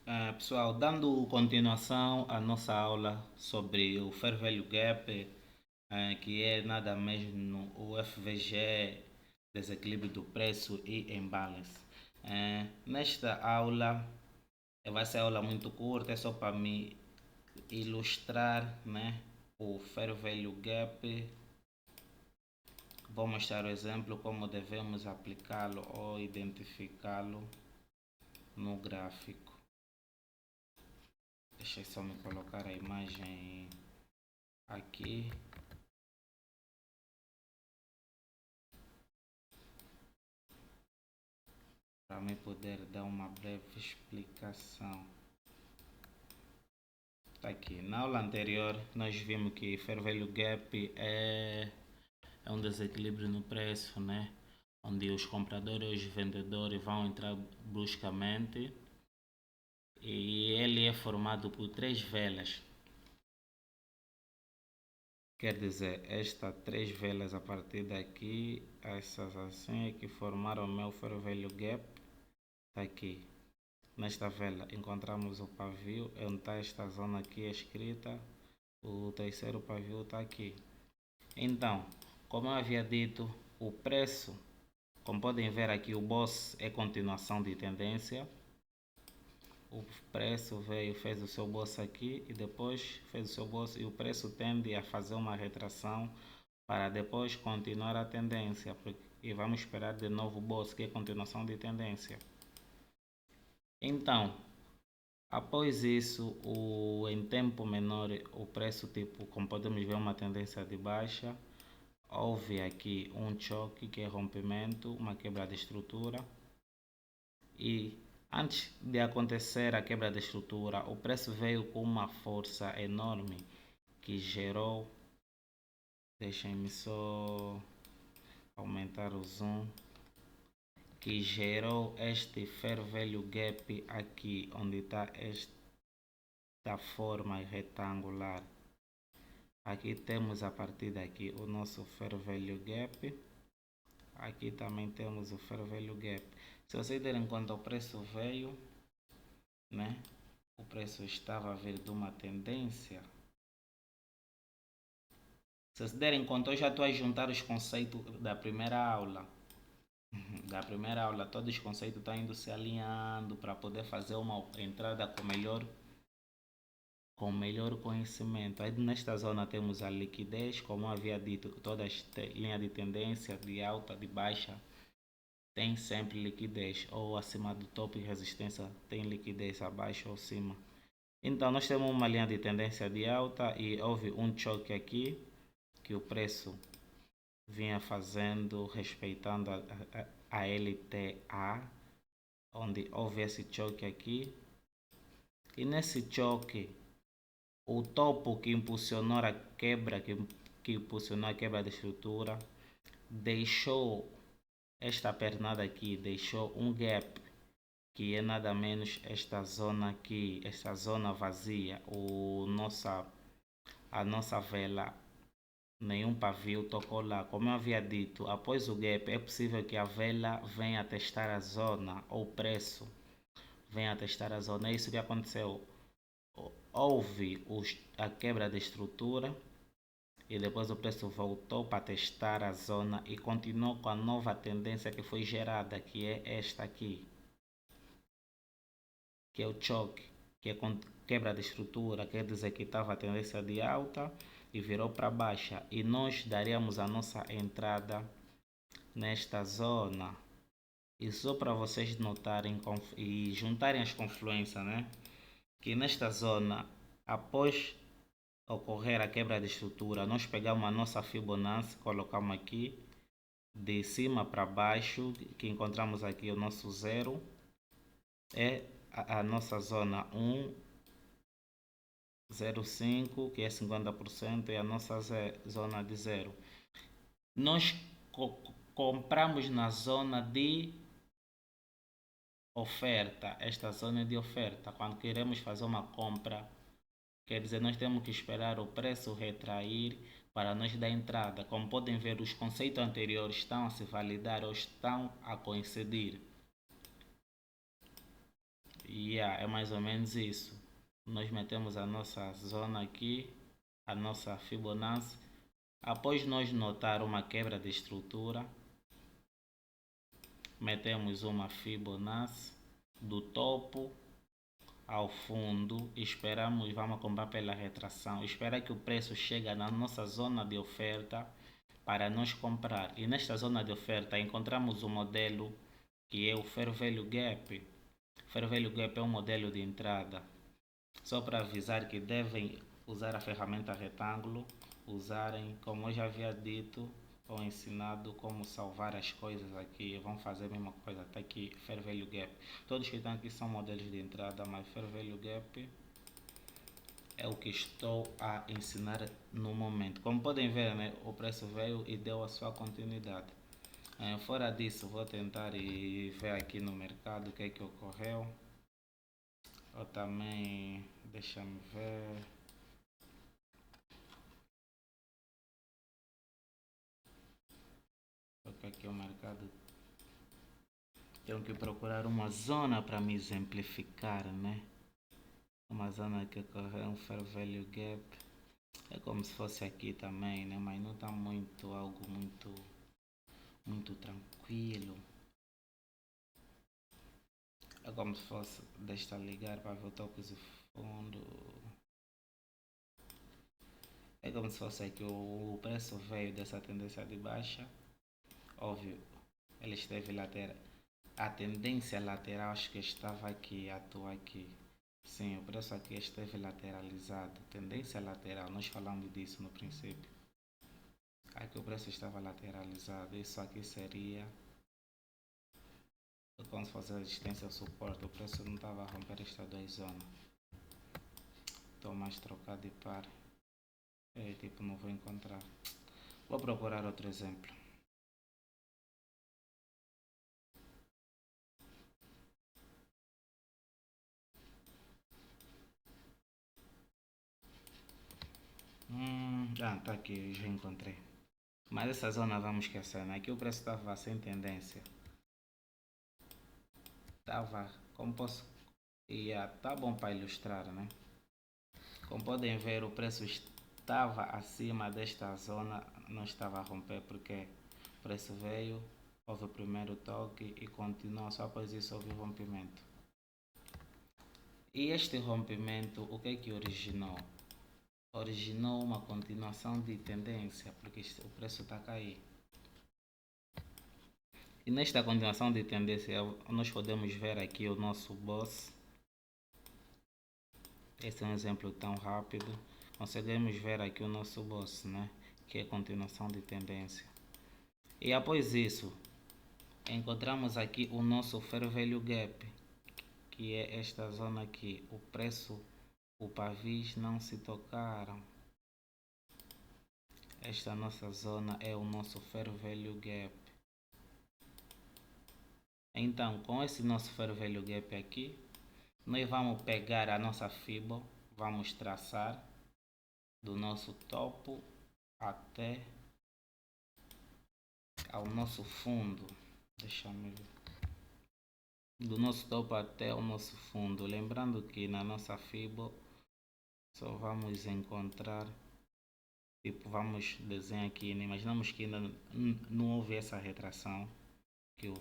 Pessoal, dando continuação à nossa aula sobre o Fair Value Gap, que é nada mesmo o FVG, desequilíbrio do preço e imbalance. Nesta aula, vai ser aula muito curta, é só para me ilustrar, né, o Fair Value Gap. Vou mostrar o exemplo como devemos aplicá-lo ou identificá-lo no gráfico. Deixa eu só me colocar a imagem aqui para me poder dar uma breve explicação. Tá aqui. Na aula anterior nós vimos que Fair Value Gap é um desequilíbrio no preço, né? Onde os compradores e os vendedores vão entrar bruscamente e ele é formado por três velas. Quer dizer, estas três velas a partir daqui, essas assim é que formaram o meu Fair Value Gap. Tá aqui. Nesta vela encontramos o pavio, onde está esta zona aqui escrita. O terceiro pavio está aqui. Então, como eu havia dito, o preço, como podem ver aqui, o boss é continuação de tendência. O preço veio, fez o seu boss aqui e depois fez o seu boss e o preço tende a fazer uma retração para depois continuar a tendência. E vamos esperar de novo o boss, que é continuação de tendência. Então, após isso, em tempo menor, o preço, tipo, como podemos ver, uma tendência de baixa. Houve aqui um choque, que é rompimento, uma quebra de estrutura. E antes de acontecer a quebra de estrutura, o preço veio com uma força enorme que gerou. Deixem-me só aumentar o zoom. Que gerou este Fair Value Gap aqui, onde está esta forma retangular. Aqui temos a partir daqui o nosso Fair Value Gap. Aqui também temos o Fair Value Gap. Se vocês derem conta, o preço veio, né? O preço estava a vir de uma tendência. Se vocês derem conta, eu já estou a juntar os conceitos da primeira aula. Todos os conceitos estão indo se alinhando para poder fazer uma entrada com melhor conhecimento. Aí nesta zona temos a liquidez, como eu havia dito, toda linha de tendência de alta, de baixa, tem sempre liquidez, ou acima do topo de resistência tem liquidez, abaixo ou acima. Então nós temos uma linha de tendência de alta e houve um choque aqui que o preço vinha fazendo, respeitando a LTA, onde houve esse choque aqui. E nesse choque, o topo que impulsionou a quebra, que impulsionou a quebra da estrutura, deixou esta pernada aqui, deixou um gap, que é nada menos esta zona aqui, esta zona vazia. A nossa vela, nenhum pavio tocou lá. Como eu havia dito, após o gap é possível que a vela venha testar a zona, ou o preço venha testar a zona. É isso que aconteceu. Houve a quebra de estrutura e depois o preço voltou para testar a zona e continuou com a nova tendência que foi gerada, que é esta aqui, que é o choque, que é quebra de estrutura, quer dizer que estava a tendência de alta e virou para baixa, e nós daríamos a nossa entrada nesta zona. E só para vocês notarem e juntarem as confluências, né? Que nesta zona, após ocorrer a quebra de estrutura, nós pegamos a nossa Fibonacci, colocamos aqui de cima para baixo, que encontramos aqui o nosso zero, é a nossa zona 1,05, que é 50%, é a nossa zona de zero. Nós compramos na zona de oferta, esta zona de oferta, quando queremos fazer uma compra. Quer dizer, nós temos que esperar o preço retrair para nós dar entrada. Como podem ver, os conceitos anteriores estão a se validar ou estão a coincidir. É mais ou menos isso. Nós metemos a nossa zona aqui, a nossa Fibonacci. Após nós notar uma quebra de estrutura, metemos uma Fibonacci do topo ao fundo, esperamos, vamos comprar pela retração, espera que o preço chegue na nossa zona de oferta para nós comprar. E nesta zona de oferta encontramos o modelo que é o Fair Value Gap. Fair Value Gap é um modelo de entrada. Só para avisar que devem usar a ferramenta retângulo, usarem, como eu já havia dito ou ensinado, como salvar as coisas aqui, vão fazer a mesma coisa, até aqui Fair Value Gap. Todos que estão aqui são modelos de entrada, mas Fair Value Gap é o que estou a ensinar no momento. Como podem ver, né, o preço veio e deu a sua continuidade. Fora disso, vou tentar e ver aqui no mercado o que é que ocorreu. Ou também, deixa-me ver. Porque aqui o mercado. Tenho que procurar uma zona para me exemplificar, né? Uma zona que ocorreu um Fair Value Gap. É como se fosse aqui também, né? Mas não está muito, algo muito tranquilo. É como se fosse, deixa ligar para ver o topo e fundo. É como se fosse aqui o preço veio dessa tendência de baixa. Óbvio, ele esteve lateral. A tendência lateral acho que estava aqui, atua aqui. Sim, o preço aqui esteve lateralizado. Tendência lateral, nós falamos disso no princípio. Aqui o preço estava lateralizado. Isso aqui seria como se fosse resistência ou suporte. O preço não estava a romper estas duas zonas. Estou mais trocado de par. Tipo, não vou encontrar. Vou procurar outro exemplo. Tá aqui, já encontrei. Mas essa zona vamos esquecer, né? Aqui o preço estava sem tendência. Estava, como posso... tá bom para ilustrar, né? Como podem ver, o preço estava acima desta zona, não estava a romper porque o preço veio, houve o primeiro toque e continuou, só após isso houve o rompimento. E este rompimento, o que é que originou? Originou uma continuação de tendência, porque o preço está a cair. E nesta continuação de tendência, nós podemos ver aqui o nosso boss. Esse é um exemplo tão rápido. Conseguimos ver aqui o nosso boss, né? Que é continuação de tendência. E após isso, encontramos aqui o nosso Fair Value Gap, que é esta zona aqui. O preço, o pavis não se tocaram. Esta nossa zona é o nosso Fair Value Gap. Então, com esse nosso Fair Value Gap aqui, nós vamos pegar a nossa Fibo, vamos traçar do nosso topo até ao nosso fundo. Deixa-me ver. Do nosso topo até o nosso fundo. Lembrando que na nossa Fibo só vamos encontrar, tipo, vamos desenhar aqui, né? Imaginamos que ainda não houve essa retração que eu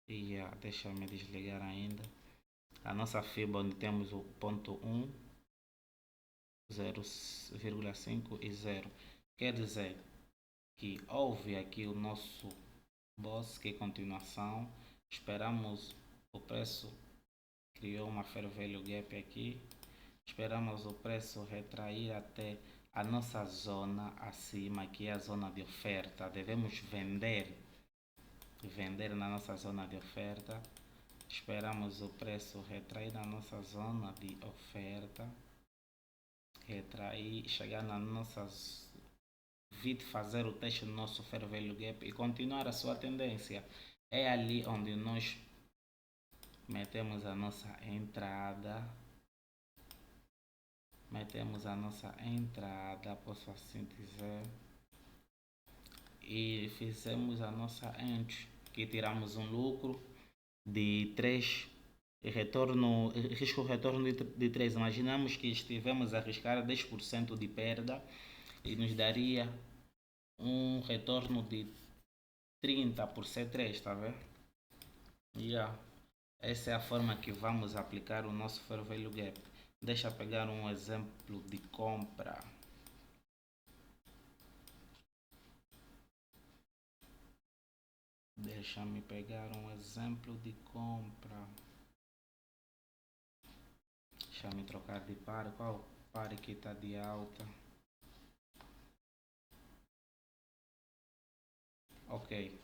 ia, deixa-me desligar ainda. A nossa Fibo onde temos o ponto 1, 0,5 e 0. Quer dizer que houve aqui o nosso boss, que é continuação. Esperamos o preço, criou uma Fair Value Gap aqui. Esperamos o preço retrair até a nossa zona acima, que é a zona de oferta. Devemos vender na nossa zona de oferta. Esperamos o preço retrair na nossa zona de oferta. Retrair, chegar na nossa fazer o teste no nosso Fair Value Gap e continuar a sua tendência. É ali onde nós metemos a nossa entrada. Posso assim dizer. E fizemos a nossa entry, que tiramos um lucro de retorno, risco retorno de 3. Imaginamos que estivemos a arriscar 10% de perda e nos daria um retorno de 30 por C3, está a ver? Yeah. Essa é a forma que vamos aplicar o nosso Fair Value Gap. Deixa eu pegar um exemplo de compra. Deixa-me pegar um exemplo de compra. Deixa-me trocar de par. Qual par que está de alta? Ok.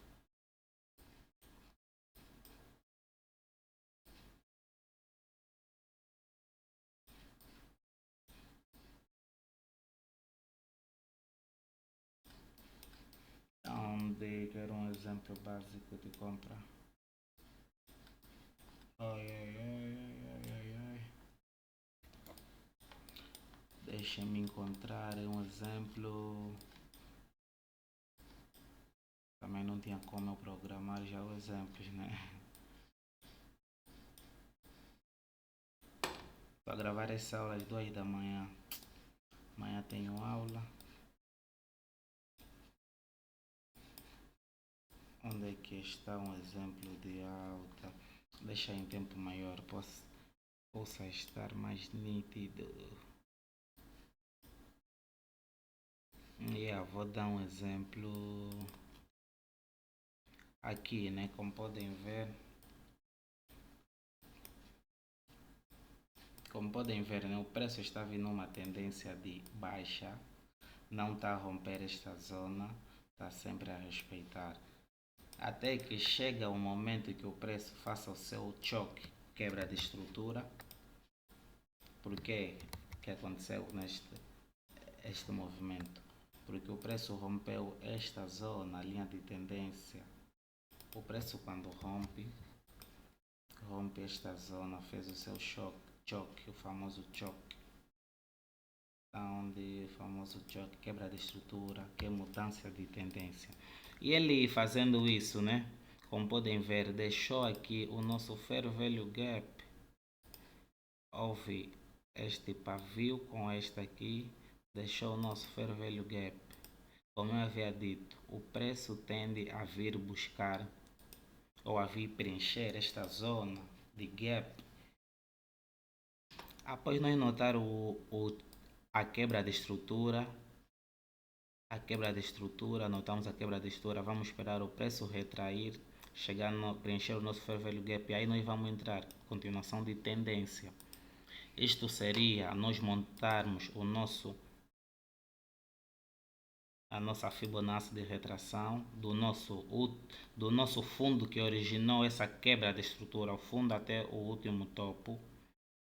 Onde quero um exemplo básico de compra. Ai, ai, ai, ai, ai, ai. Deixa-me encontrar um exemplo. Também não tinha como eu programar já os exemplos, né? Estou a gravar essa aula às 2 da manhã. Amanhã tenho aula. Onde é que está um exemplo de alta? Deixa em tempo maior, possa estar mais nítido. Vou dar um exemplo aqui, né? Como podem ver, né? O preço está vindo numa tendência de baixa, não está a romper esta zona, está sempre a respeitar. Até que chega o momento que o preço faça o seu choque, quebra de estrutura. Por que aconteceu este movimento? Porque o preço rompeu esta zona, a linha de tendência. O preço quando rompe esta zona, fez o seu choque, o famoso choque. Onde o famoso choque, quebra de estrutura, que é mudança de tendência. E ele fazendo isso, né? Como podem ver, deixou aqui o nosso Fair Value Gap. Houve este pavio com este aqui, deixou o nosso Fair Value Gap. Como eu havia dito, o preço tende a vir buscar ou a vir preencher esta zona de gap. Após nós notar a quebra de estrutura, notamos a quebra de estrutura, vamos esperar o preço retrair, chegar preencher o nosso Fair Value Gap e aí nós vamos entrar continuação de tendência. Isto seria nós montarmos a nossa Fibonacci de retração do nosso fundo que originou essa quebra de estrutura, o fundo até o último topo,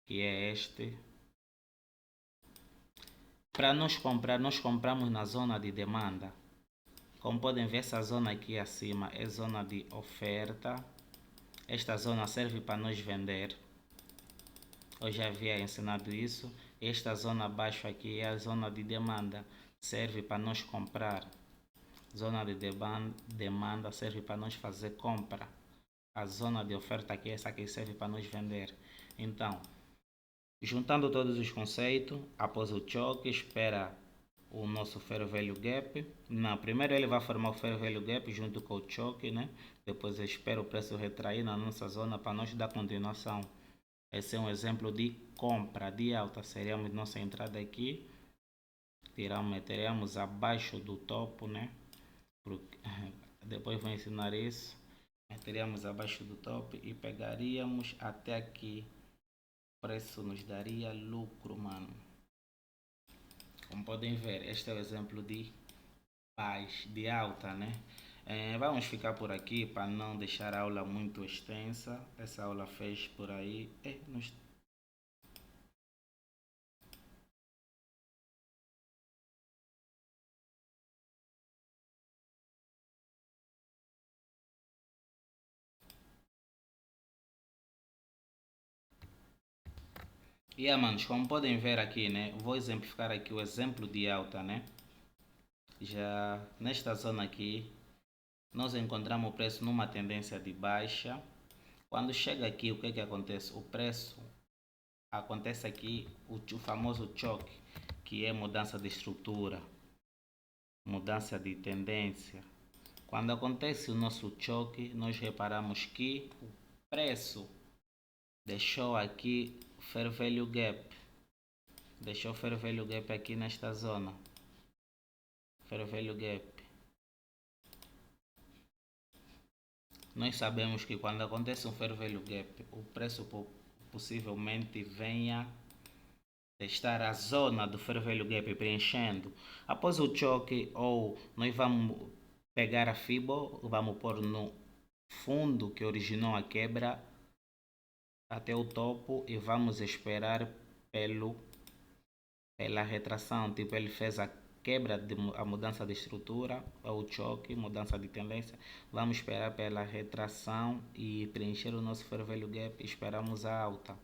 que é este. Para nós comprar, nós compramos na zona de demanda. Como podem ver, essa zona aqui acima é zona de oferta. Esta zona serve para nós vender. Eu já havia ensinado isso. Esta zona abaixo aqui é a zona de demanda. Serve para nós comprar. Zona de demanda serve para nós fazer compra. A zona de oferta aqui, essa aqui serve para nós vender. Então, juntando todos os conceitos, após o choque, espera o nosso Fair Value Gap. Não, primeiro ele vai formar o Fair Value Gap junto com o choque, né? Depois espera o preço retrair na nossa zona para nós dar continuação. Esse é um exemplo de compra de alta. Seríamos nossa entrada aqui, meteríamos abaixo do topo, né? Depois vou ensinar isso. Meteríamos abaixo do topo e pegaríamos até aqui. O preço nos daria lucro, mano. Como podem ver, este é o exemplo de alta, né? Vamos ficar por aqui para não deixar a aula muito extensa. Essa aula fez por aí. Manos, como podem ver aqui, né? Vou exemplificar aqui o exemplo de alta, né? Já nesta zona aqui, nós encontramos o preço numa tendência de baixa. Quando chega aqui, o que acontece? O preço acontece aqui o famoso choque, que é mudança de estrutura, mudança de tendência. Quando acontece o nosso choque, nós reparamos que o preço deixou aqui fair value gap, deixou fair value gap aqui nesta zona, fair value gap. Nós sabemos que quando acontece um fair value gap, o preço possivelmente venha testar a zona do fair value gap preenchendo. Após o choque, ou nós vamos pegar a FIBO, vamos pôr no fundo que originou a quebra até o topo e vamos esperar pela retração. Tipo, ele fez a quebra, a mudança de estrutura, ou choque, mudança de tendência. Vamos esperar pela retração e preencher o nosso fair value gap e esperamos a alta.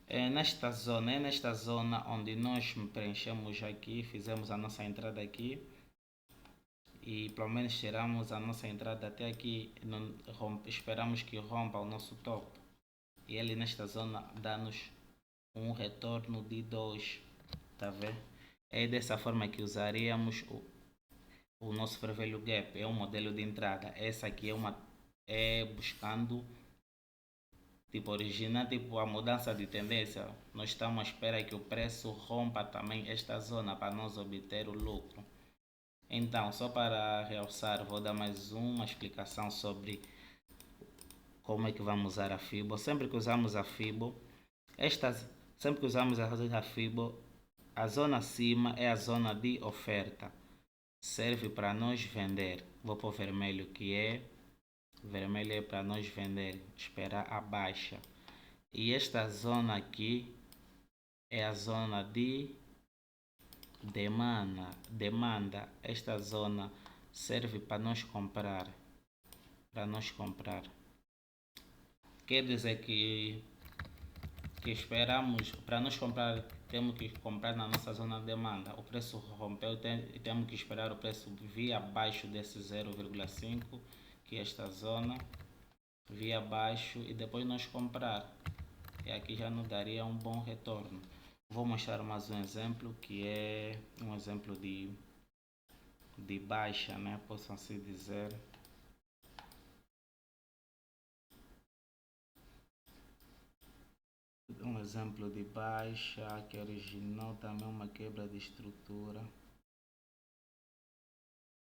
É nesta zona onde nós preenchemos aqui, fizemos a nossa entrada aqui e pelo menos tiramos a nossa entrada até aqui, esperamos que rompa o nosso topo e ele nesta zona dá-nos um retorno de 2, tá vendo? É dessa forma que usaríamos o nosso fair value gap, é um modelo de entrada. Essa aqui é buscando tipo originar tipo a mudança de tendência. Nós estamos à espera que o preço rompa também esta zona para nós obter o lucro. Então, só para realçar, vou dar mais uma explicação sobre como é que vamos usar a FIBO. Sempre que usamos a FIBO, a zona acima é a zona de oferta, serve para nós vender. Vou pôr vermelho, vermelho é para nós vender, esperar a baixa. E esta zona aqui é a zona de demanda. Esta zona serve para nós comprar, quer dizer que esperamos, para nós comprar, temos que comprar na nossa zona de demanda. O preço rompeu e temos que esperar o preço vir abaixo desse 0,5, que é esta zona, vir abaixo e depois nós comprar. E aqui já nos daria um bom retorno. Vou mostrar mais um exemplo, que é um exemplo de baixa, né? Posso assim dizer. Um exemplo de baixa que originou também uma quebra de estrutura.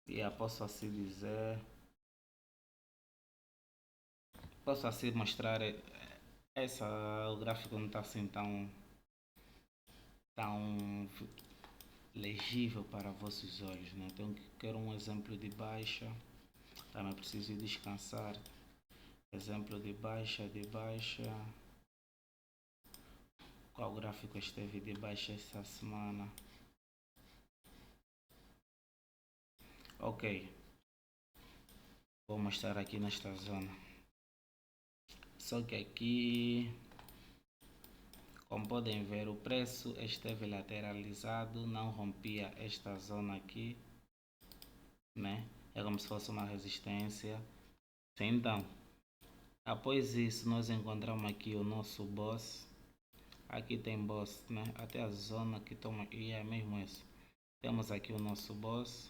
E posso assim dizer. Posso assim mostrar o gráfico não está assim tão legível para vossos olhos, né? Então quero um exemplo de baixa. Também preciso descansar. Exemplo de baixa. Qual gráfico esteve de baixa essa semana? Ok, vou mostrar aqui nesta zona. Só que aqui, como podem ver, o preço esteve lateralizado, não rompia esta zona aqui, né? É como se fosse uma resistência. Então, após isso, nós encontramos aqui o nosso boss. Aqui tem boss, né? Até a zona que toma aqui é mesmo isso. Temos aqui o nosso boss,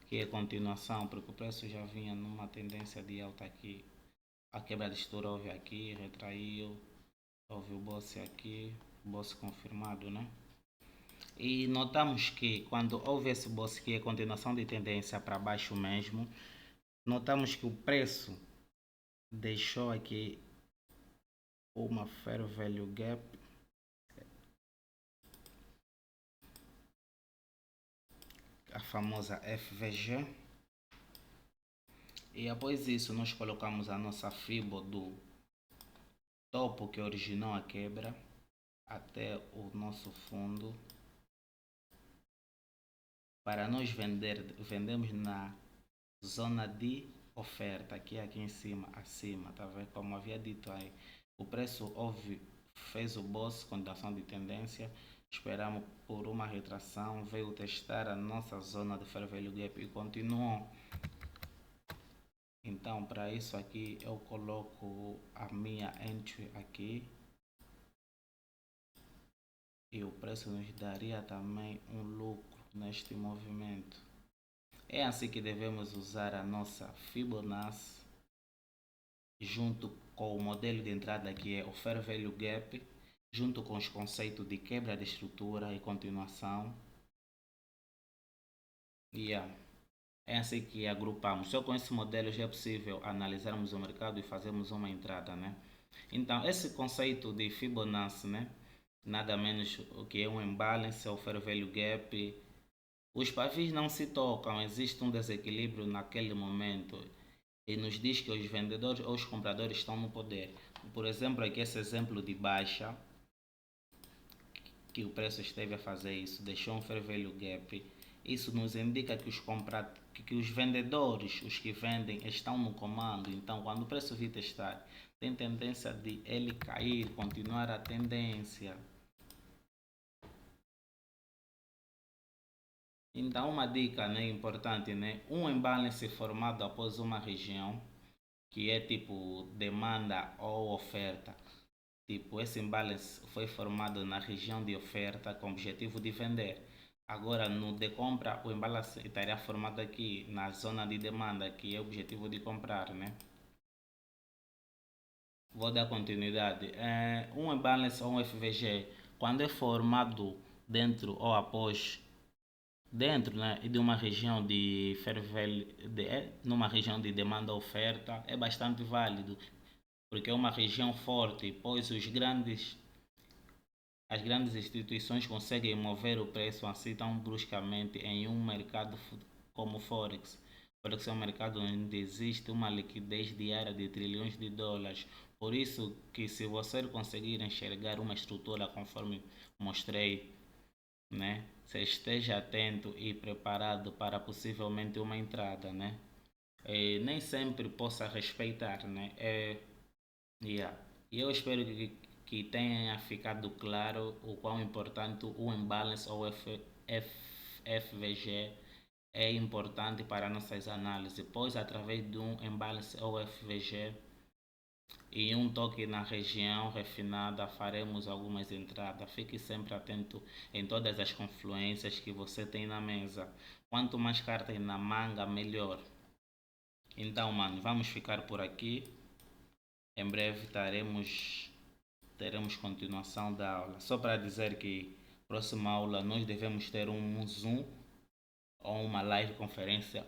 que é continuação, porque o preço já vinha numa tendência de alta aqui. A quebra de estrutura houve aqui, retraiu, houve o boss aqui, boss confirmado, né? E notamos que quando houve esse boss, que é continuação de tendência para baixo mesmo, notamos que o preço deixou aqui uma fair value gap, a famosa FVG, e após isso nós colocamos a nossa FIBO do topo que originou a quebra até o nosso fundo. Para nós vendemos na zona de oferta, aqui em cima, acima, tá vendo? Como havia dito aí, o preço fez o boss, continuação de tendência, esperamos por uma retração, veio testar a nossa zona de fair value gap e continuou. Então, para isso aqui, eu coloco a minha entry aqui e o preço nos daria também um lucro neste movimento. É assim que devemos usar a nossa Fibonacci junto com o modelo de entrada que é o Fair Value Gap, junto com os conceitos de quebra de estrutura e continuação. Yeah. É assim que agrupamos. Só com esse modelo já é possível analisarmos o mercado e fazermos uma entrada, né? Então, esse conceito de Fibonacci, né? Nada menos o que é um imbalance, é o Fair Value Gap. Os pavis não se tocam, existe um desequilíbrio naquele momento e nos diz que os vendedores ou os compradores estão no poder. Por exemplo, aqui esse exemplo de baixa, que o preço esteve a fazer isso, deixou um fair value gap. Isso nos indica que que os vendedores, os que vendem, estão no comando. Então, quando o preço vir testar, tem tendência de ele cair, continuar a tendência. Então, uma dica, né, importante, né? Um imbalance formado após uma região, que é tipo demanda ou oferta. Tipo, esse imbalance foi formado na região de oferta com o objetivo de vender. Agora, no de compra, o imbalance estaria formado aqui na zona de demanda, que é o objetivo de comprar, né? Vou dar continuidade. Um imbalance ou um FVG, quando é formado dentro ou após dentro, né, de uma região de numa região de demanda oferta é bastante válido porque é uma região forte, pois as grandes instituições conseguem mover o preço assim tão bruscamente em um mercado como o Forex. Forex é um mercado onde existe uma liquidez diária de trilhões de dólares. Por isso que se você conseguir enxergar uma estrutura conforme mostrei, né, você esteja atento e preparado para possivelmente uma entrada, né? Nem sempre possa respeitar, né? Yeah. E eu espero que tenha ficado claro o quão importante o imbalance ou FVG é importante para nossas análises, pois através de um imbalance ou FVG e um toque na região refinada faremos algumas entradas. Fique sempre atento em todas as confluências que você tem na mesa. Quanto mais cartas na manga, melhor. Então, mano, vamos ficar por aqui. Em breve teremos continuação da aula. Só para dizer que próxima aula nós devemos ter um Zoom ou uma live conferência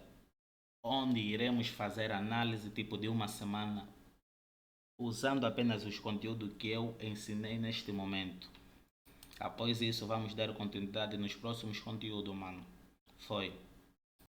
onde iremos fazer análise tipo de uma semana usando apenas os conteúdos que eu ensinei neste momento. Após isso vamos dar continuidade nos próximos conteúdos, mano. Foi.